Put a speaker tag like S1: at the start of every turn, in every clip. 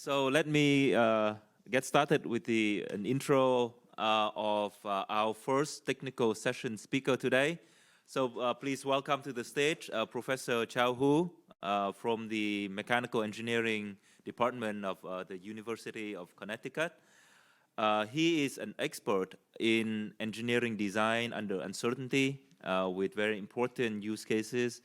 S1: So let me get started with an intro of our first technical session speaker today. So please welcome to the stage Professor Chao from the Mechanical Engineering Department of the University of Connecticut. He is an expert in engineering design under uncertainty with very important use cases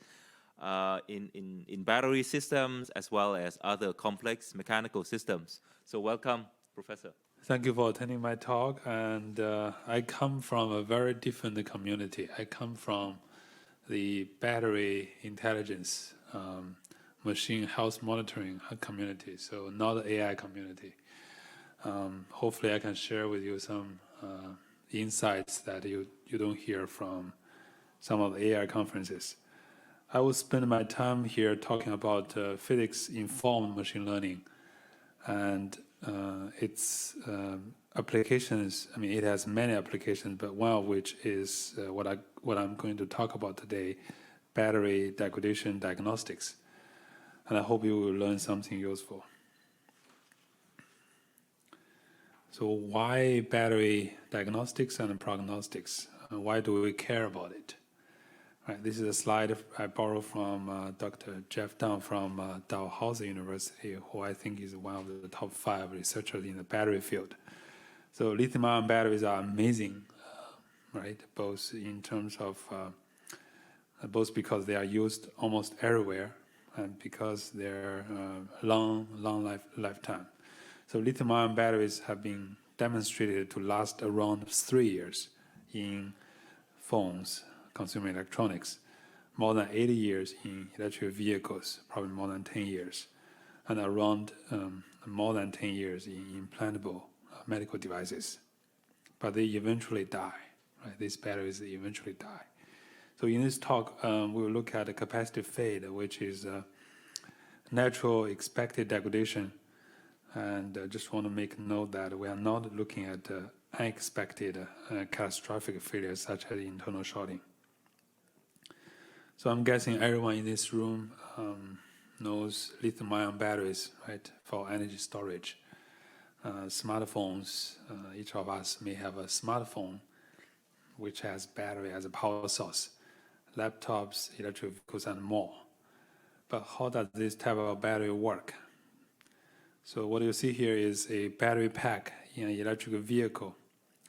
S1: in battery systems as well as other complex mechanical systems. So welcome, Professor.
S2: Thank you for attending my talk. And I come from a very different community. I come from the battery intelligence, machine health monitoring community, so not the AI community. Hopefully I can share with you some insights that you don't hear from some of the AI conferences. I will spend my time here talking about physics-informed machine learning and its applications. I mean, it has many applications, but one of which is what I'm going to talk about today, battery degradation diagnostics. And I hope you will learn something useful. So why battery diagnostics and prognostics? Why do we care about it? Right, this is a slide I borrowed from Dr. Jeff Dunn from Dalhousie University, who I think is one of the top 5 researchers in the battery field. So lithium-ion batteries are amazing, right? Both in terms of, both because they are used almost everywhere and because they're long lifetime. So lithium-ion batteries have been demonstrated to last around 3 years in phones, consumer electronics, more than 80 years in electric vehicles, probably more than 10 years, and around more than 10 years in implantable medical devices. But they eventually die, right? These batteries eventually die. So in this talk, we'll look at the capacitive fade, which is natural expected degradation. And I just want to make note that we are not looking at unexpected catastrophic failures such as internal shorting. So I'm guessing everyone in this room knows lithium-ion batteries, right, for energy storage. Smartphones, each of us may have a smartphone which has battery as a power source, laptops, electric vehicles, and more. But how does this type of battery work? So what you see here is a battery pack in an electric vehicle,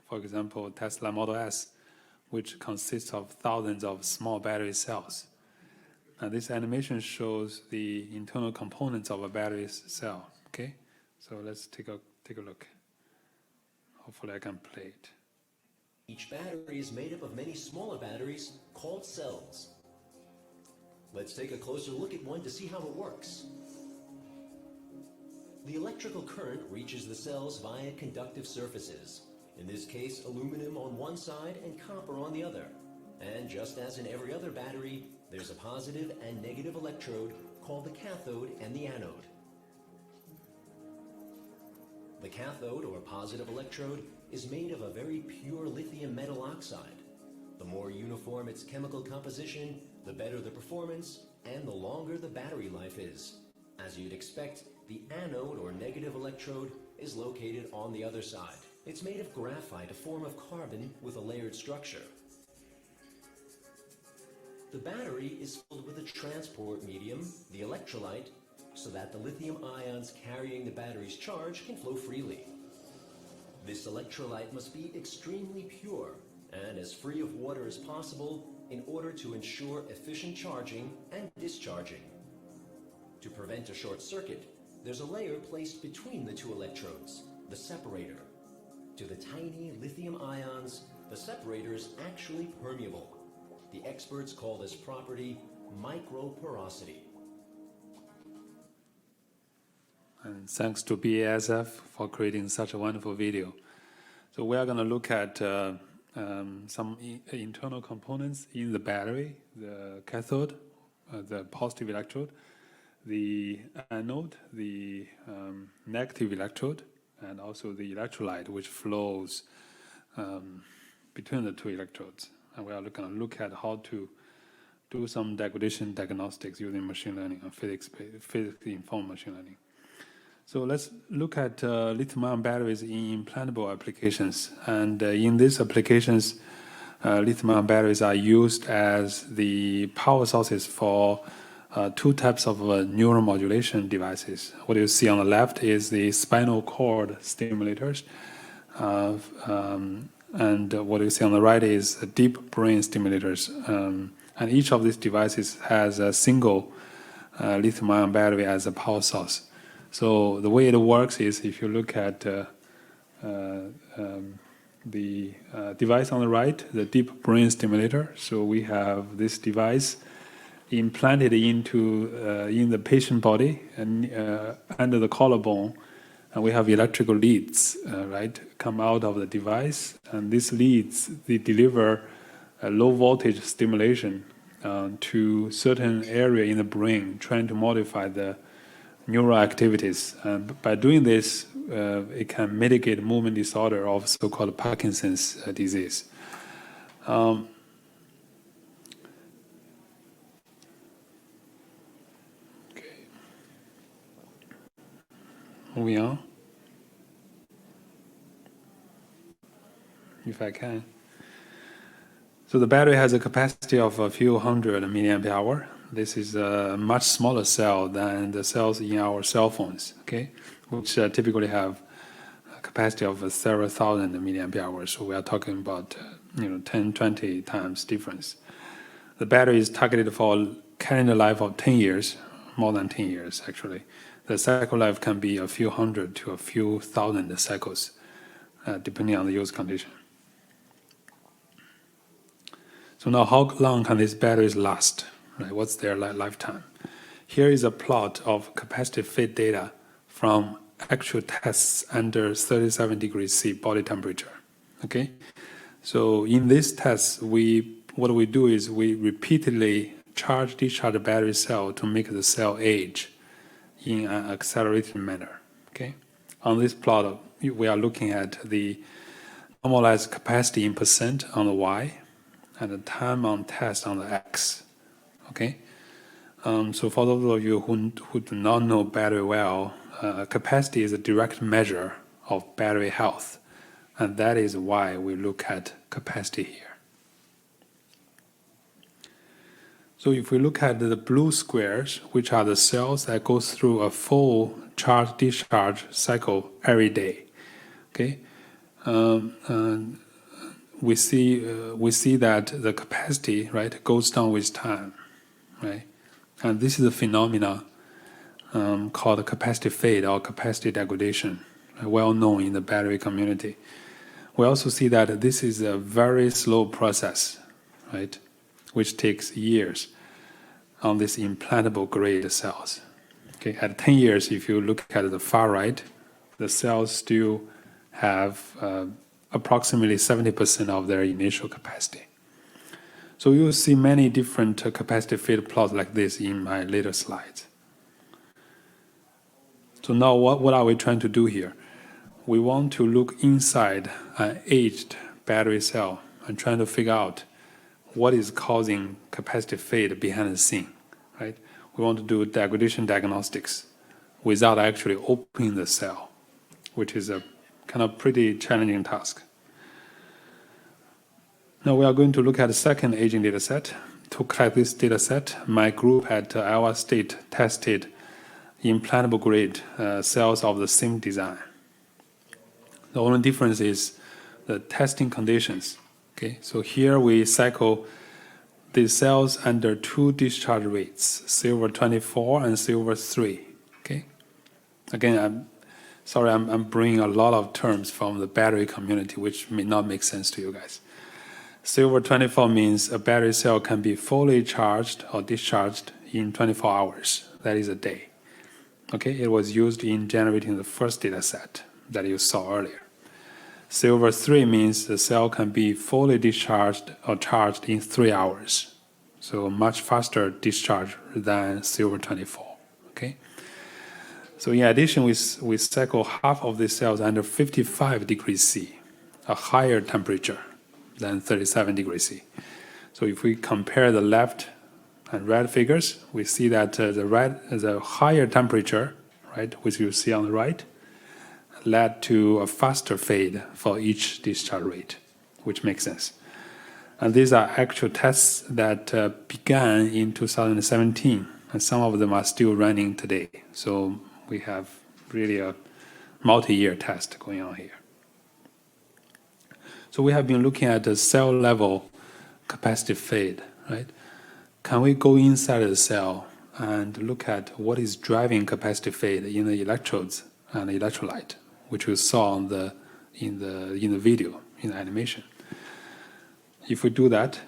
S2: for example, Tesla Model S, which consists of thousands of small battery cells. And this animation shows the internal components of a battery cell. Okay, so let's take a look. Hopefully I can play it.
S3: Each battery is made up of many smaller batteries called cells. Let's take a closer look at one to see how it works. The electrical current reaches the cells via conductive surfaces. In this case, aluminum on one side and copper on the other. And just as in every other battery, there's a positive and negative electrode called the cathode and the anode. The cathode, or positive electrode, is made of a very pure lithium metal oxide. The more uniform its chemical composition, the better the performance and the longer the battery life is. As you'd expect, the anode, or negative electrode, is located on the other side. It's made of graphite, a form of carbon with a layered structure. The battery is filled with a transport medium, the electrolyte, so that the lithium ions carrying the battery's charge can flow freely. This electrolyte must be extremely pure and as free of water as possible in order to ensure efficient charging and discharging. To prevent a short circuit, there's a layer placed between the two electrodes, the separator. To the tiny lithium ions, the separator is actually permeable. The experts call this property microporosity.
S2: And thanks to BASF for creating such a wonderful video. So we are going to look at some internal components in the battery, the cathode, the positive electrode, the anode, the negative electrode, and also the electrolyte, which flows between the two electrodes. And we are going to look at how to do some degradation diagnostics using machine learning and physics-informed machine learning. So let's look at lithium-ion batteries in implantable applications. And in these applications, lithium-ion batteries are used as the power sources for two types of neuromodulation devices. What you see on the left is the spinal cord stimulators, and what you see on the right is deep brain stimulators. And each of these devices has a single lithium-ion battery as a power source. So the way it works is, if you look at the device on the right, the deep brain stimulator. So we have this device implanted into in the patient body and under the collarbone, and we have electrical leads, right, come out of the device, and these leads, they deliver a low voltage stimulation to certain area in the brain, trying to modify the neural activities. And by doing this, it can mitigate movement disorder of so-called Parkinson's disease. Moving on, if I can. So the battery has a capacity of a few hundred milliamp hour. This is a much smaller cell than the cells in our cell phones, okay, which typically have a capacity of several thousand milliamp hours. So we are talking about 10, 20 times difference. The battery is targeted for calendar life of 10 years, more than 10 years actually. The cycle life can be a few hundred to a few thousand cycles, depending on the use condition. So now, how long can these batteries last? Right? What's their lifetime? Here is a plot of capacity fit data from actual tests under 37 degrees C body temperature. Okay, so in this test, what we do is we repeatedly discharge the battery cell to make the cell age in an accelerated manner. Okay, on this plot, we are looking at the normalized capacity in percent on the Y, and the time on test on the X. Okay, so for those of you who do not know battery well, capacity is a direct measure of battery health, and that is why we look at capacity here. So if we look at the blue squares, which are the cells that go through a full charge-discharge cycle every day, okay, we see that the capacity, right, goes down with time, right, and this is a phenomena called capacity fade or capacity degradation, well known in the battery community. We also see that this is a very slow process, right, which takes years on these implantable grade cells. Okay, at 10 years, if you look at the far right, the cells still have approximately 70% of their initial capacity. So you'll see many different capacity fit plots like this in my later slides. So now what are we trying to do here? We want to look inside an aged battery cell and trying to figure out what is causing capacity fade behind the scene, right? We want to do degradation diagnostics without actually opening the cell, which is a kind of pretty challenging task. Now we are going to look at the second aging data set. To collect this data set, my group at Iowa State tested implantable grade cells of the same design. The only difference is the testing conditions. Okay, so here we cycle the cells under two discharge rates, silver 24 and silver 3. Okay, again, I'm bringing a lot of terms from the battery community, which may not make sense to you guys. Silver 24 means a battery cell can be fully charged or discharged in 24 hours. That is a day. Okay, it was used in generating the first data set that you saw earlier. Silver 3 means the cell can be fully discharged or charged in 3 hours. So much faster discharge than silver 24. Okay. So in addition, we cycle half of the cells under 55 degrees C, a higher temperature than 37 degrees C. So if we compare the left and right figures, we see that the higher temperature, right, which you see on the right, led to a faster fade for each discharge rate, which makes sense. And these are actual tests that began in 2017, and some of them are still running today. So we have really a multi-year test going on here. So we have been looking at the cell level capacitive fade, right? Can we go inside the cell and look at what is driving capacitive fade in the electrodes and the electrolyte, which we saw on in the video, in the animation? If we do that,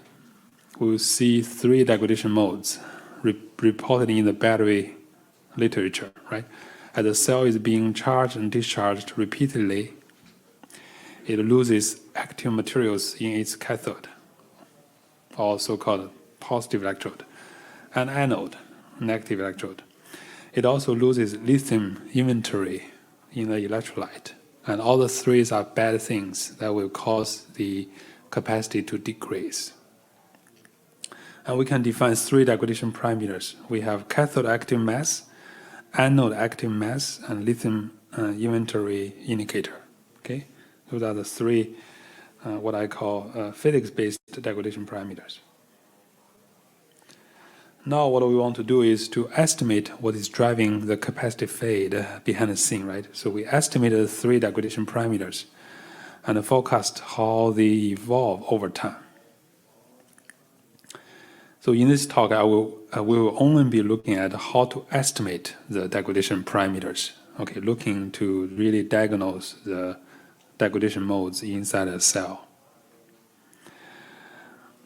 S2: we will see 3 degradation modes reported in the battery literature, right? As the cell is being charged and discharged repeatedly, it loses active materials in its cathode, or so-called positive electrode, and anode, negative electrode. It also loses lithium inventory in the electrolyte. And all the 3 are bad things that will cause the capacity to decrease. And we can define 3 degradation parameters. We have cathode active mass, anode active mass, and lithium inventory indicator. Okay, those are the 3 what I call physics-based degradation parameters. Now what we want to do is to estimate what is driving the capacitive fade behind the scene, right? So we estimated the 3 degradation parameters and forecast how they evolve over time. So in this talk, I will only be looking at how to estimate the degradation parameters. Okay, looking to really diagnose the degradation modes inside a cell.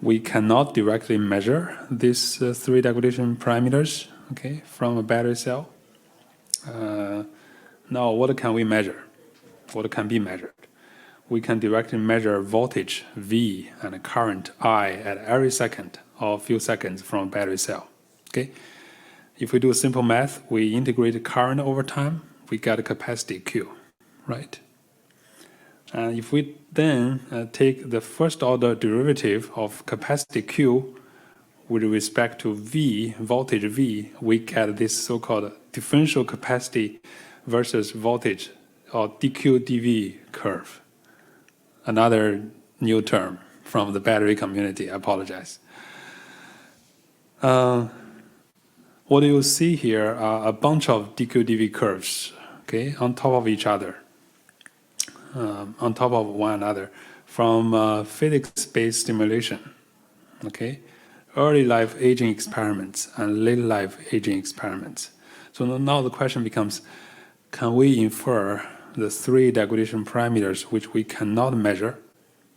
S2: We cannot directly measure these 3 degradation parameters, okay, from a battery cell. Now, what can we measure? What can be measured? We can directly measure voltage V and current I at every second or a few seconds from a battery cell. Okay, if we do simple math, we integrate current over time, we get a capacity Q, right? And if we then take the first order derivative of capacity Q with respect to V, voltage V, we get this so-called differential capacity versus voltage, or dQ dV curve. Another new term from the battery community, I apologize. What you see here are a bunch of dQ dV curves, okay, on top of each other. On top of one another from physics-based stimulation, okay, early life aging experiments and late life aging experiments. So now the question becomes, can we infer the 3 degradation parameters which we cannot measure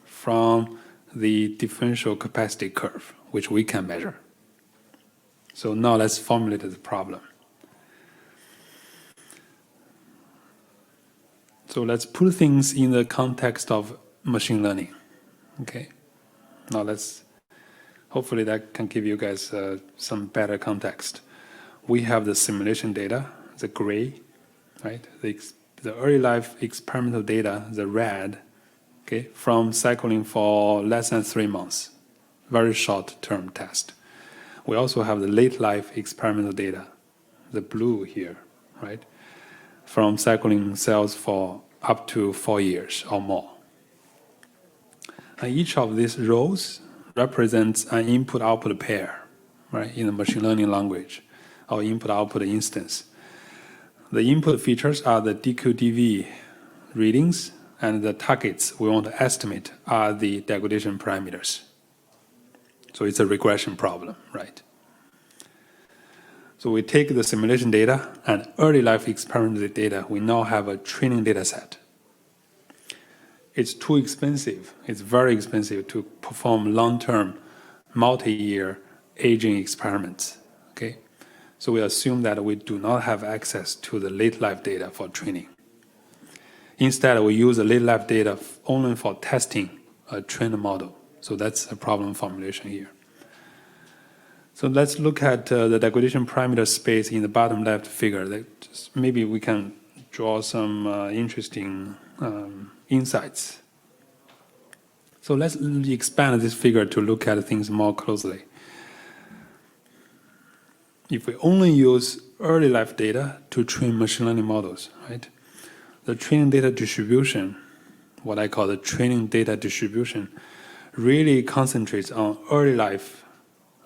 S2: from the differential capacity curve, which we can measure? So now let's formulate the problem. So let's put things in the context of machine learning, okay? Now hopefully that can give you guys some better context. We have the simulation data, the gray, right? The early life experimental data, the red, okay, from cycling for less than 3 months, very short-term test. We also have the late life experimental data, the blue here, right? From cycling cells for up to 4 years or more. And each of these rows represents an input-output pair, right, in the machine learning language, or input-output instance. The input features are the dQ/dV readings, and the targets we want to estimate are the degradation parameters. So it's a regression problem, right? So we take the simulation data and early life experimental data. We now have a training data set. It's too expensive. It's very expensive to perform long-term, multi-year aging experiments. Okay, so we assume that we do not have access to the late life data for training. Instead, we use the late life data only for testing a trained model. So that's a problem formulation here. So let's look at the degradation parameter space in the bottom left figure. Maybe we can draw some interesting insights. So let's expand this figure to look at things more closely. if we only use early life data to train machine learning models, right? The training data distribution, what I call the training data distribution, really concentrates on early life,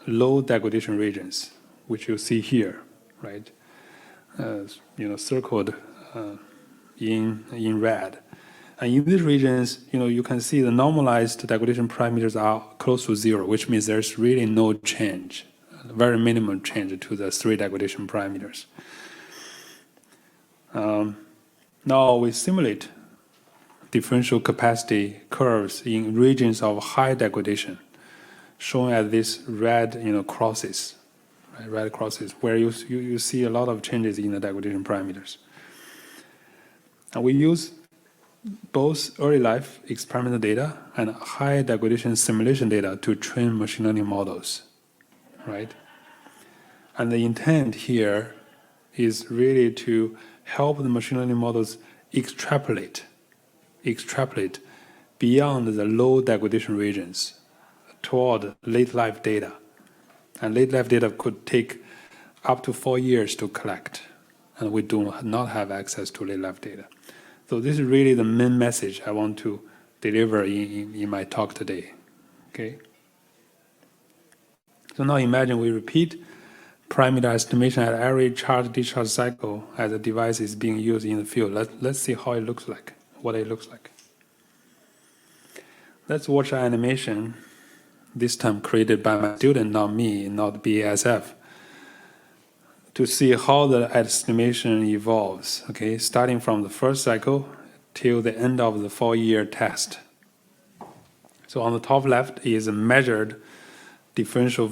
S2: low degradation regions, which you see here, right? Circled in red. And in these regions, you can see the normalized degradation parameters are close to 0, which means there's really no change, very minimum change to the 3 degradation parameters. Now we simulate differential capacity curves in regions of high degradation, shown as these red crosses, right? Red crosses, where you see a lot of changes in the degradation parameters. And we use both early life experimental data and high degradation simulation data to train machine learning models, right? And the intent here is really to help the machine learning models extrapolate beyond the low degradation regions toward late life data. And late life data could take up to 4 years to collect, and we do not have access to late life data. So this is really the main message I want to deliver in my talk today, okay? So now imagine we repeat parameter estimation at every charge-discharge cycle as the device is being used in the field. Let's see how it looks like, what it looks like. Let's watch an animation, this time created by my student, not me, not BASF, to see how the estimation evolves, okay, starting from the first cycle till the end of the 4-year test. So on the top left is a measured differential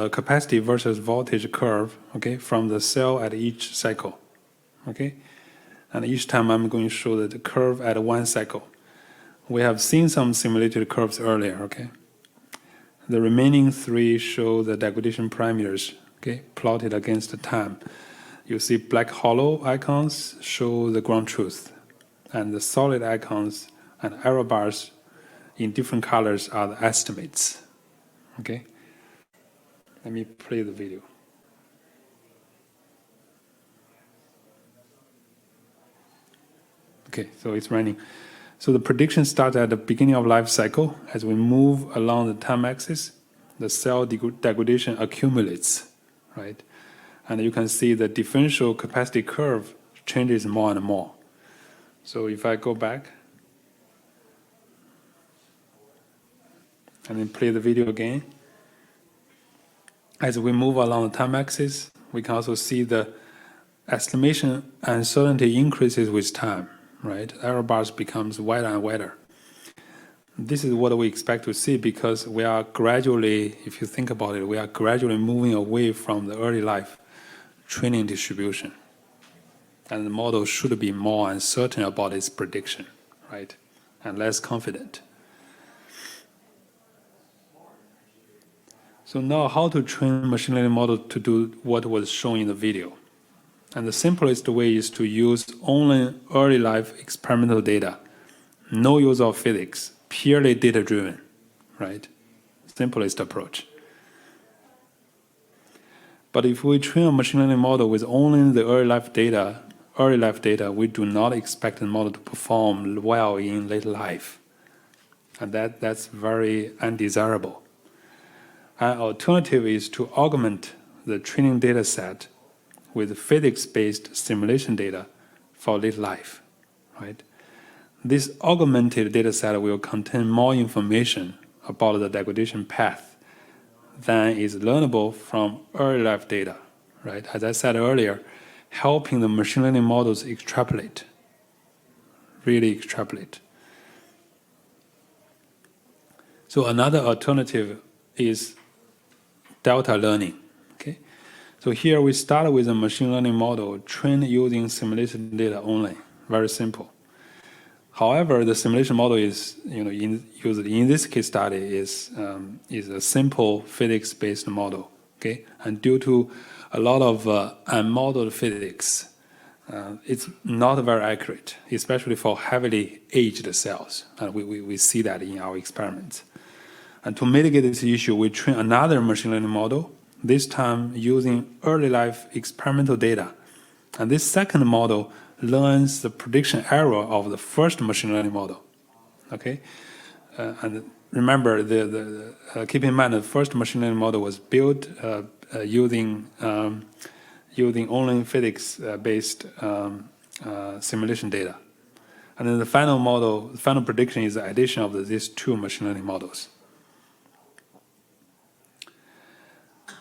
S2: capacity versus voltage curve, okay, from the cell at each cycle, okay? And each time I'm going to show the curve at 1 cycle. We have seen some simulated curves earlier, okay? The remaining 3 show the degradation parameters, okay, plotted against the time. You see black hollow icons show the ground truth, and the solid icons and arrow bars in different colors are the estimates, okay? Let me play the video. Okay, so it's running. So the prediction starts at the beginning of life cycle. As we move along the time axis, the cell degradation accumulates, right? And you can see the differential capacity curve changes more and more. So if I go back and then play the video again, as we move along the time axis, we can also see the estimation uncertainty increases with time, right? Error bars becomes wider and wider. This is what we expect to see because we are gradually, if you think about it, we are gradually moving away from the early life training distribution. And the model should be more uncertain about its prediction, right? And less confident. So now how to train machine learning model to do what was shown in the video. And the simplest way is to use only early life experimental data, no use of physics, purely data-driven, right? Simplest approach. But if we train a machine learning model with only the early life data, we do not expect the model to perform well in late life. And that's very undesirable. An alternative is to augment the training data set with physics-based simulation data for late life, right? This augmented data set will contain more information about the degradation path than is learnable from early life data, right? As I said earlier, helping the machine learning models extrapolate, really extrapolate. So another alternative is delta learning, okay? So here we start with a machine learning model trained using simulation data only, very simple. However, the simulation model is, used in this case study is a simple physics-based model, okay? And due to a lot of unmodeled physics, it's not very accurate, especially for heavily aged cells. And we see that in our experiments. And to mitigate this issue, we train another machine learning model this time using early life experimental data. And this second model learns the prediction error of the first machine learning model. Okay, and remember, keep in mind the first machine learning model was built using only physics-based simulation data. And then the final model, the final prediction is the addition of these two machine learning models.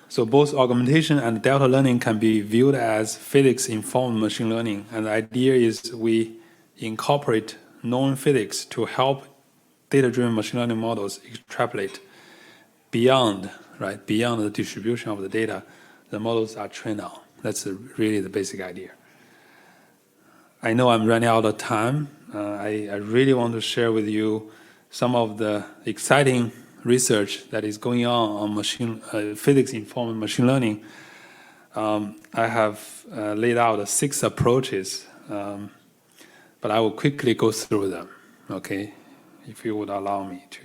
S2: So both augmentation and delta learning can be viewed as physics-informed machine learning. And the idea is we incorporate known physics to help data-driven machine learning models extrapolate beyond, right, beyond the distribution of the data the models are trained on. That's really the basic idea. I know I'm running out of time. I really want to share with you some of the exciting research that is going on physics-informed machine learning. I have laid out 6 approaches, but I will quickly go through them, okay, if you would allow me to.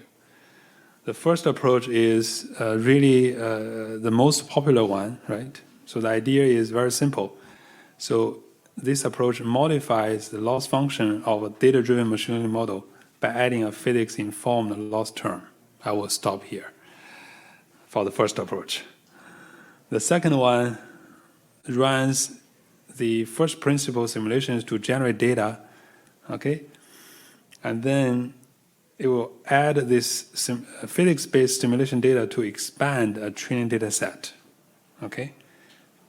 S2: The first approach is really the most popular one, right? So the idea is very simple. So this approach modifies the loss function of a data-driven machine learning model by adding a physics-informed loss term. I will stop here for the first approach. The second one runs the first principle simulations to generate data, okay? And then it will add this physics-based simulation data to expand a training data set, okay?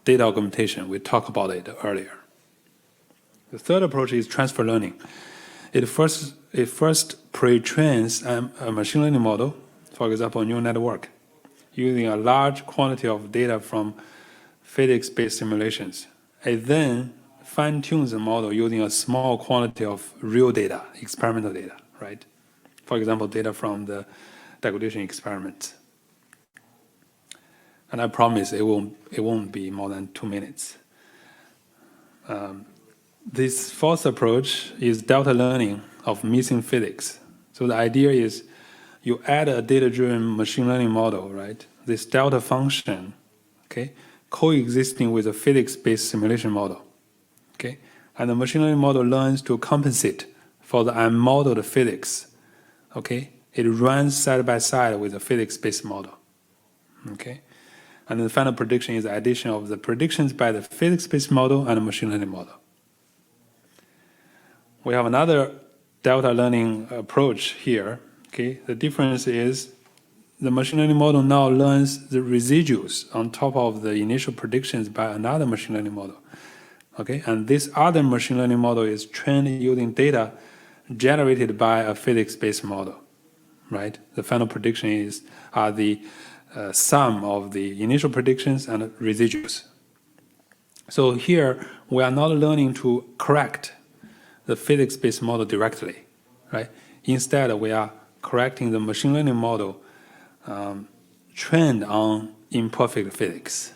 S2: Data augmentation, we talked about it earlier. The third approach is transfer learning. It first pre-trains a machine learning model, for example, a neural network, using a large quantity of data from physics-based simulations. It then fine-tunes the model using a small quantity of real data, experimental data, right? For example, data from the degradation experiment. And I promise it won't be more than 2 minutes. This fourth approach is delta learning of missing physics. So the idea is you add a data-driven machine learning model, right? This delta function, okay, coexisting with a physics-based simulation model, okay? And the machine learning model learns to compensate for the unmodeled physics, okay? It runs side by side with a physics-based model, okay? And the final prediction is the addition of the predictions by the physics-based model and the machine learning model. We have another delta learning approach here. Okay, the difference is the machine learning model now learns the residuals on top of the initial predictions by another machine learning model. Okay, and this other machine learning model is trained using data generated by a physics-based model, right? The final prediction are the sum of the initial predictions and residuals. So here, we are not learning to correct the physics-based model directly, right? Instead, we are correcting the machine learning model trained on imperfect physics.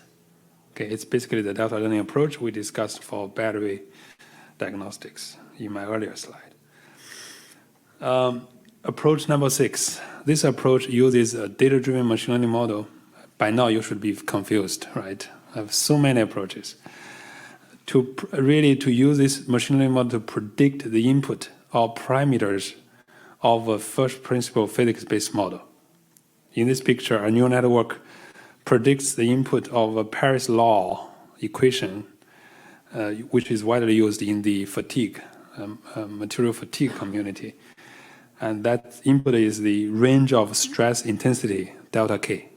S2: Okay, it's basically the delta learning approach we discussed for battery diagnostics in my earlier slide. Approach number 6. This approach uses a data-driven machine learning model. By now, you should be confused, right? I have so many approaches. To use this machine learning model to predict the input or parameters of a first principle physics-based model. In this picture, a neural network predicts the input of a Paris law equation, which is widely used in the material fatigue community. And that input is the range of stress intensity, delta K.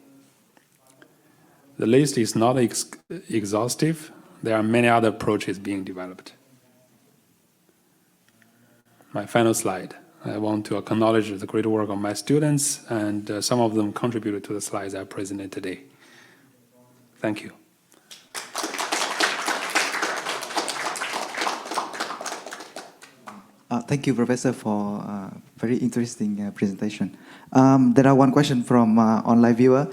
S2: The list is not exhaustive. There are many other approaches being developed. My final slide. I want to acknowledge the great work of my students, and some of them contributed to the slides I presented today. Thank you.
S4: Thank you, Professor, for a very interesting presentation. There are one question from online viewer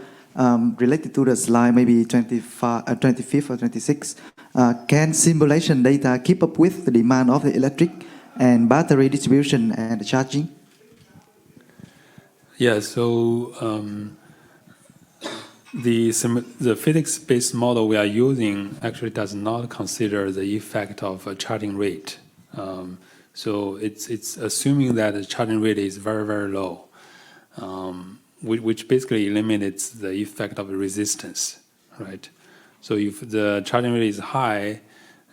S4: related to the slide, maybe 25th or 26th. Can simulation data keep up with the demand of the electric and battery distribution and charging?
S2: Yeah, so the physics-based model we are using actually does not consider the effect of a charging rate. So it's assuming that the charging rate is very, very low, which basically eliminates the effect of resistance, right? So if the charging rate is high,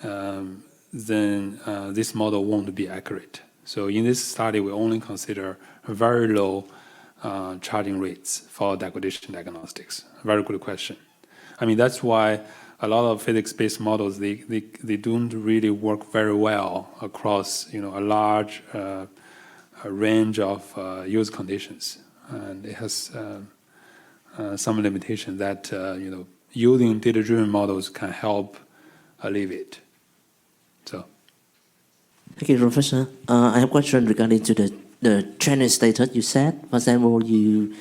S2: then this model won't be accurate. So in this study, we only consider very low charging rates for degradation diagnostics. Very good question. I mean, that's why a lot of physics-based models, they don't really work very well across, a large range of use conditions. And it has some limitation that, using data-driven models can help alleviate. So.
S5: Thank you, Professor. I have a question regarding to the training status you said. For example, the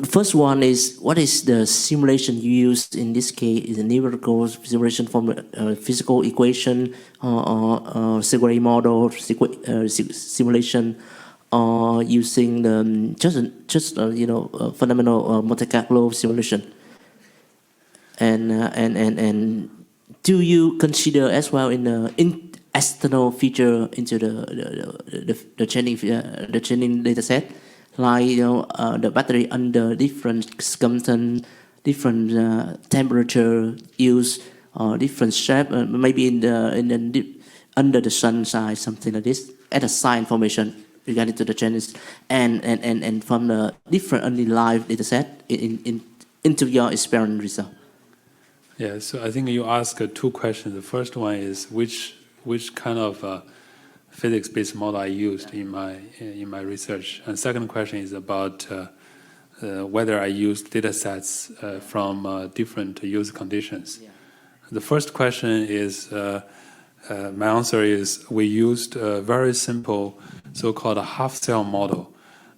S5: first one is, what is the simulation you used in this case? Is a numerical simulation from a physical equation or Segre model simulation, or using the just fundamental Monte Carlo simulation? And do you consider as well in external feature into the training data set, like the battery under different circumstance, different temperature use, or different shape, maybe under the sun side, something like this, add a sign information regarding to the changes, and from the different only live data set into your experiment result.
S2: Yeah, so I think you asked two questions. The first one is which kind of physics-based model I used in my research, and second question is about whether I used data sets from different use conditions. Yeah. The first question is, my answer is we used a very simple so-called half-cell model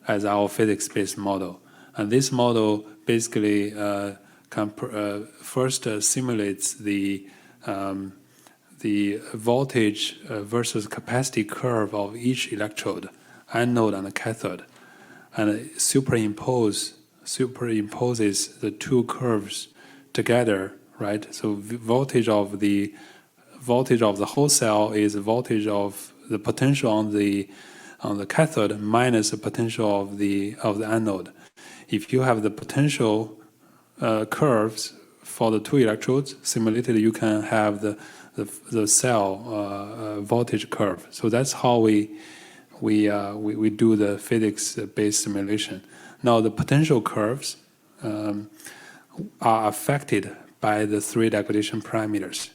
S2: as our physics-based model, and this model basically first simulates the voltage versus capacity curve of each electrode, anode and cathode, and it superimposes the two curves together, right? So voltage of the whole cell is the voltage of the potential on the cathode minus the potential of the anode. If you have the potential curves for the two electrodes simulated, you can have the cell voltage curve. So that's how we do the physics-based simulation. Now the potential curves are affected by the three degradation parameters,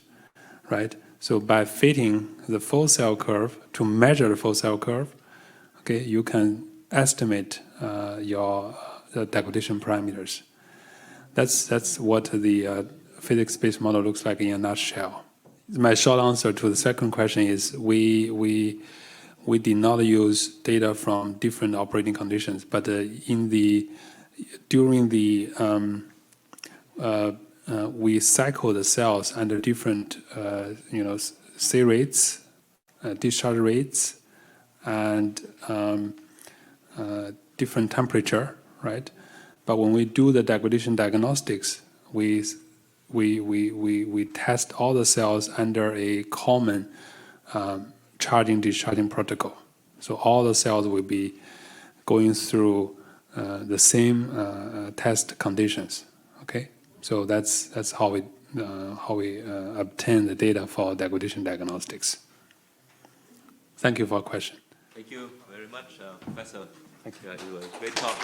S2: right? So by fitting the full cell curve to measure the full cell curve, okay, you can estimate your degradation parameters. That's what the physics-based model looks like in a nutshell. My short answer to the second question is we did not use data from different operating conditions, but during the we cycle the cells under different C rates, discharge rates, and different temperature, right? But when we do the degradation diagnostics, we test all the cells under a common charging-discharging protocol. So all the cells will be going through the same test conditions. Okay, so that's how we obtain the data for degradation diagnostics. Thank you for your question.
S1: Thank you very much, Professor. Thank you. It was a great talk.